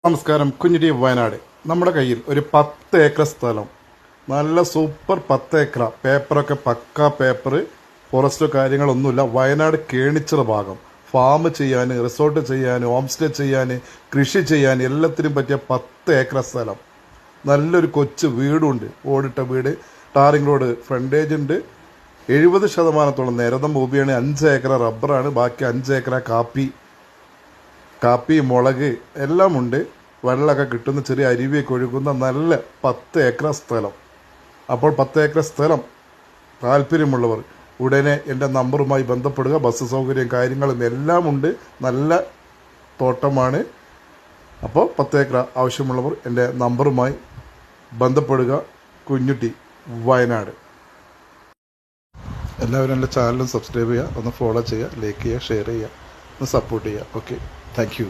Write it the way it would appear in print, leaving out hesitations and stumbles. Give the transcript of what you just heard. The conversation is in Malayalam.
നമസ്കാരം. കുഞ്ഞിടി വയനാട്. നമ്മുടെ കയ്യിൽ ഒരു 10 ഏക്കർ സ്ഥലം, നല്ല സൂപ്പർ 10 ഏക്കർ, പേപ്പറൊക്കെ പക്കാ പേപ്പർ, ഫോറസ്റ്റ് കാര്യങ്ങളൊന്നുമില്ല. വയനാട് കേണിച്ചിറ ഭാഗം ഫാം ചെയ്യാൻ, റിസോർട്ട് ചെയ്യാൻ, ഹോം സ്റ്റേ ചെയ്യാൻ, കൃഷി ചെയ്യാൻ എല്ലാത്തിനും പറ്റിയ 10 ഏക്കർ സ്ഥലം. നല്ലൊരു കൊച്ചു വീടുണ്ട്, ഓടിട്ട വീട്, ടാറിംഗ് റോഡ് ഫ്രണ്ടേജ് ഉണ്ട്. 70% നിരതം ഭൂമിയാണ്. 5 ഏക്കർ റബ്ബറാണ്, ബാക്കി 5 ഏക്കർ കാപ്പി മുളക് എല്ലാം ഉണ്ട്. വെള്ളമൊക്കെ കിട്ടുന്ന, ചെറിയ അരുവിയൊക്കെ ഒഴുകുന്ന നല്ല 10 ഏക്കർ സ്ഥലം. അപ്പോൾ 10 ഏക്കർ സ്ഥലം താല്പര്യമുള്ളവർ ഉടനെ എൻ്റെ നമ്പറുമായി ബന്ധപ്പെടുക. ബസ് സൗകര്യം കാര്യങ്ങളും എല്ലാം ഉണ്ട്. നല്ല തോട്ടമാണ്. അപ്പോൾ 10 ഏക്കർ ആവശ്യമുള്ളവർ എൻ്റെ നമ്പറുമായി ബന്ധപ്പെടുക. കുഞ്ഞുട്ടി വയനാട്. എല്ലാവരും എൻ്റെ ചാനലും സബ്സ്ക്രൈബ് ചെയ്യുക, ഒന്ന് ഫോളോ ചെയ്യുക, ലൈക്ക് ചെയ്യുക, ഷെയർ ചെയ്യുക, ഒന്ന് സപ്പോർട്ട് ചെയ്യുക. Okay, thank you.